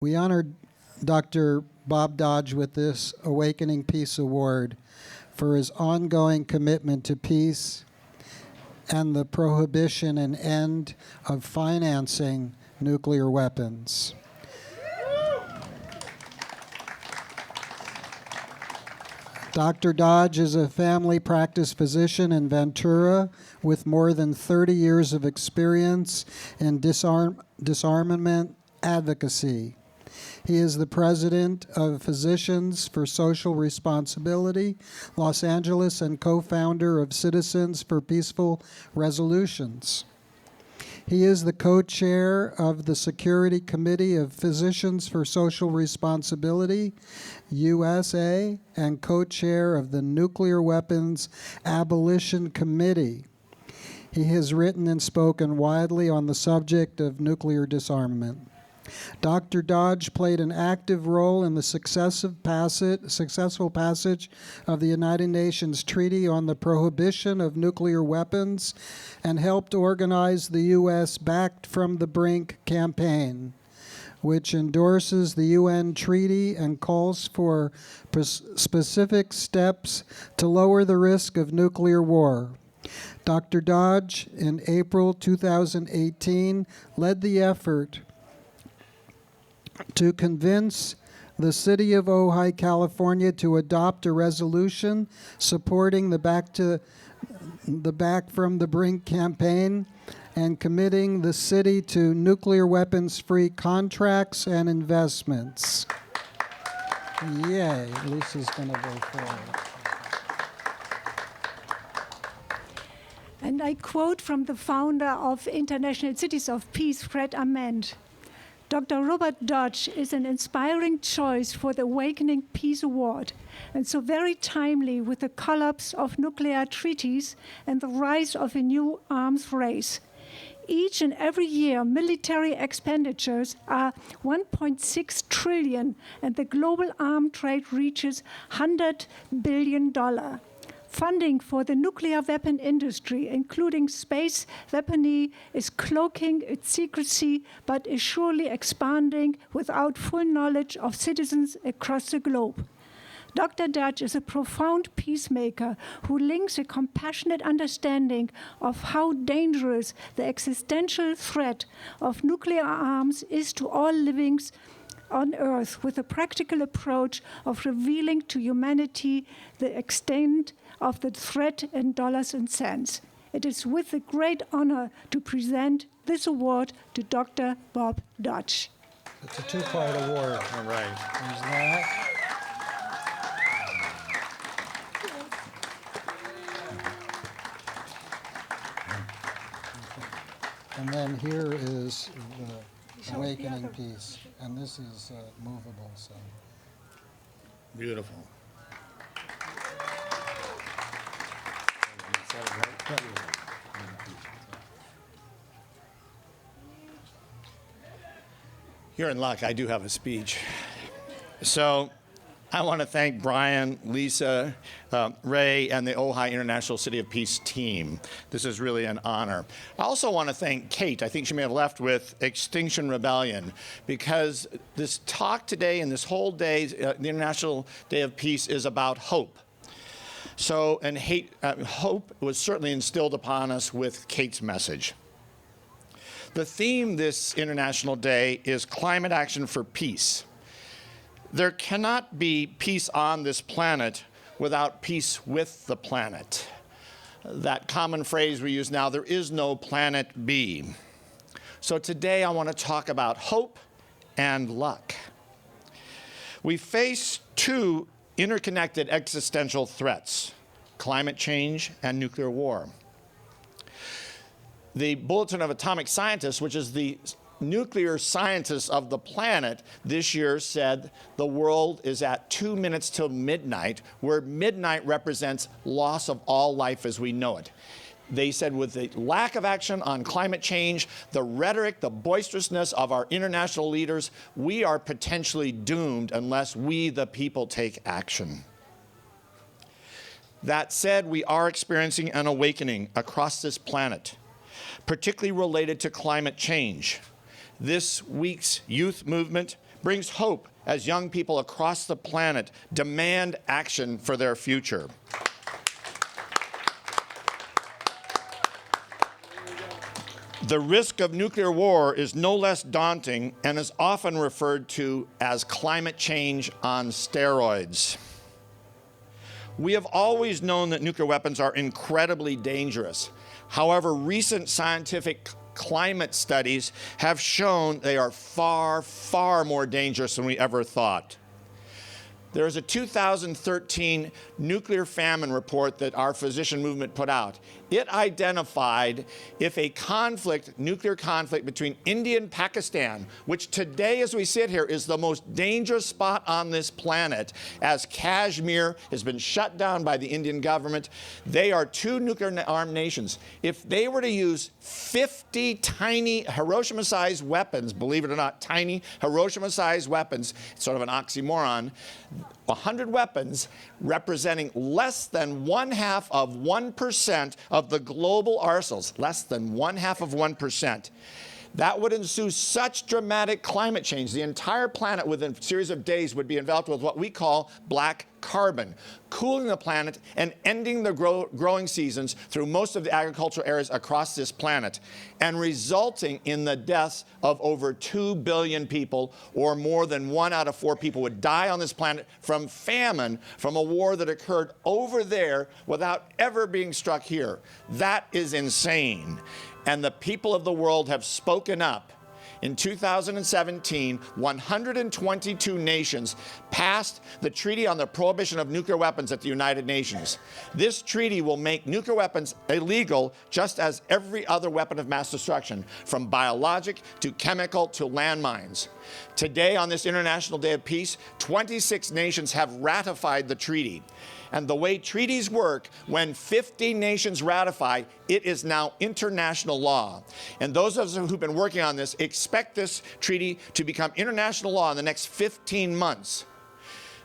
We honored Dr. Bob Dodge with this Awakening Peace Award for his ongoing commitment to peace and the prohibition and end of financing nuclear weapons. Dr. Dodge is a family practice physician in Ventura with more than 30 years of experience in disarmament advocacy. He is the president of Physicians for Social Responsibility, Los Angeles, and co-founder of Citizens for Peaceful Resolutions. He is the co-chair of the Security Committee of Physicians for Social Responsibility, USA, and co-chair of the Nuclear Weapons Abolition Committee. He has written and spoken widely on the subject of nuclear disarmament. Dr. Dodge played an active role in the successful passage of the United Nations Treaty on the Prohibition of Nuclear Weapons and helped organize the U.S. Back from the Brink campaign, which endorses the UN treaty and calls for specific steps to lower the risk of nuclear war. Dr. Dodge, in April 2018, led the effort to convince the city of Ojai, California, to adopt a resolution supporting the Back from the Brink campaign and committing the city to nuclear weapons-free contracts and investments. Yay, Lisa's going to go forward. And I quote from the founder of International Cities of Peace, Fred Ament. Dr. Robert Dodge is an inspiring choice for the Awakening Peace Award, and so very timely with the collapse of nuclear treaties and the rise of a new arms race. Each and every year, military expenditures are 1.6 trillion, and the global arms trade reaches $100 billion. Funding for the nuclear weapon industry, including space weaponry, is cloaking its secrecy, but is surely expanding without full knowledge of citizens across the globe. Dr. Dodge is a profound peacemaker who links a compassionate understanding of how dangerous the existential threat of nuclear arms is to all livings on Earth with a practical approach of revealing to humanity the extent of the threat in dollars and cents. It is with a great honor to present this award to Dr. Bob Dodge. It's a two-part award. All right. There's that. And then here is the Awakening piece, and this is movable. So Beautiful. You're in luck. I do have a speech. So I want to thank Brian, Lisa, Ray, and the Ojai International City of Peace team. This is really an honor. I also want to thank Kate. I think she may have left with Extinction Rebellion, because this talk today and this whole day, the International Day of Peace, is about hope. So, and hope was certainly instilled upon us with Kate's message. The theme this International Day is Climate Action for Peace. There cannot be peace on this planet without peace with the planet. That common phrase we use now, there is no planet B. So today I want to talk about hope and luck. We face two interconnected existential threats: climate change and nuclear war. The Bulletin of Atomic Scientists, which is the nuclear scientists of the planet, this year said the world is at 2 minutes till midnight, where midnight represents loss of all life as we know it. They said with the lack of action on climate change, the rhetoric, the boisterousness of our international leaders, we are potentially doomed unless we, the people, take action. That said, we are experiencing an awakening across this planet, particularly related to climate change. This week's youth movement brings hope as young people across the planet demand action for their future. The risk of nuclear war is no less daunting and is often referred to as climate change on steroids. We have always known that nuclear weapons are incredibly dangerous. However, recent scientific climate studies have shown they are far, far more dangerous than we ever thought. There is a 2013 nuclear famine report that our physician movement put out. It identified if a nuclear conflict between India and Pakistan, which today as we sit here is the most dangerous spot on this planet, as Kashmir has been shut down by the Indian government. They are two nuclear-armed nations. If they were to use 50 tiny Hiroshima-sized weapons, believe it or not, tiny Hiroshima-sized weapons, it's sort of an oxymoron, 100 weapons representing less than 1/2% of the global arsenals, less than 1/2%. That would ensue such dramatic climate change. The entire planet within a series of days would be enveloped with what we call black carbon, cooling the planet and ending the growing seasons through most of the agricultural areas across this planet, and resulting in the deaths of over 2 billion people, or more than 1 out of 4 people would die on this planet from famine from a war that occurred over there without ever being struck here. That is insane. And the people of the world have spoken up. In 2017, 122 nations passed the Treaty on the Prohibition of Nuclear Weapons at the United Nations. This treaty will make nuclear weapons illegal just as every other weapon of mass destruction, from biologic to chemical to landmines. Today, on this International Day of Peace, 26 nations have ratified the treaty. And the way treaties work, when 50 nations ratify, it is now international law. And those of us who've been working on this expect this treaty to become international law in the next 15 months.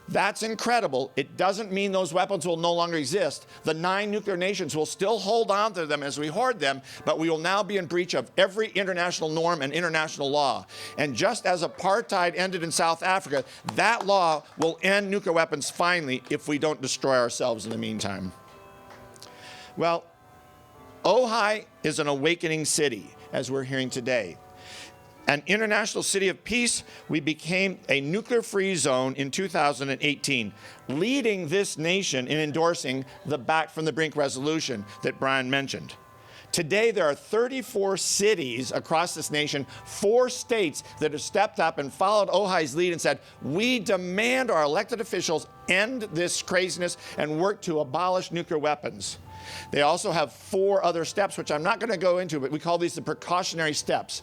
That's incredible. It doesn't mean those weapons will no longer exist. The 9 nuclear nations will still hold on to them as we hoard them, but we will now be in breach of every international norm and international law. And just as apartheid ended in South Africa, that law will end nuclear weapons finally if we don't destroy ourselves in the meantime. Well, Ojai is an awakening city, as we're hearing today. An international city of peace, we became a nuclear-free zone in 2018, leading this nation in endorsing the Back from the Brink resolution that Brian mentioned. Today, there are 34 cities across this nation, 4 states that have stepped up and followed Ojai's lead and said, we demand our elected officials end this craziness and work to abolish nuclear weapons. They also have 4 other steps, which I'm not going to go into, but we call these the precautionary steps.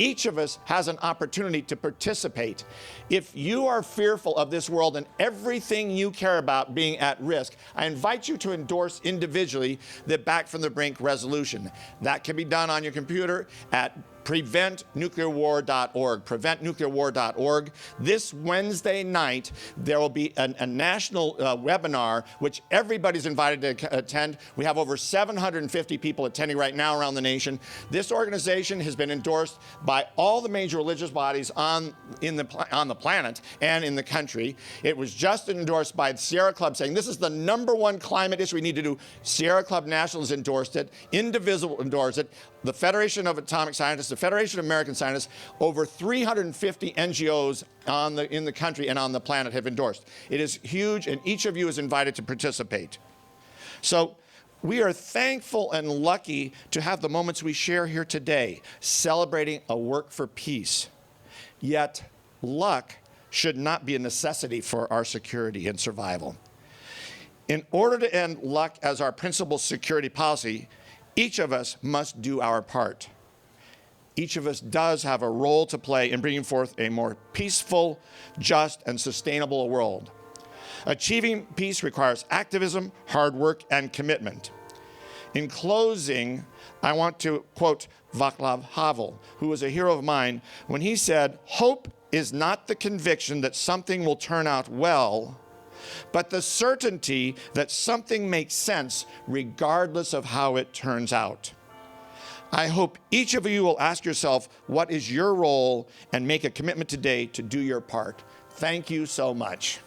Each of us has an opportunity to participate. If you are fearful of this world and everything you care about being at risk, I invite you to endorse individually the Back from the Brink resolution. That can be done on your computer at preventnuclearwar.org, preventnuclearwar.org. This Wednesday night, there will be a national webinar, which everybody's invited to attend. We have over 750 people attending right now around the nation. This organization has been endorsed by all the major religious bodies on the planet and in the country. It was just endorsed by the Sierra Club, saying this is the #1 climate issue we need to do. Sierra Club National has endorsed it. Indivisible endorsed it. The Federation of Atomic Scientists, the Federation of American Scientists, over 350 NGOs in the country and on the planet have endorsed. It is huge, and each of you is invited to participate. So we are thankful and lucky to have the moments we share here today, celebrating a work for peace. Yet, luck should not be a necessity for our security and survival. In order to end luck as our principal security policy, each of us must do our part. Each of us does have a role to play in bringing forth a more peaceful, just, and sustainable world. Achieving peace requires activism, hard work, and commitment. In closing, I want to quote Václav Havel, who was a hero of mine, when he said, "Hope is not the conviction that something will turn out well, but the certainty that something makes sense regardless of how it turns out." I hope each of you will ask yourself, what is your role, and make a commitment today to do your part. Thank you so much.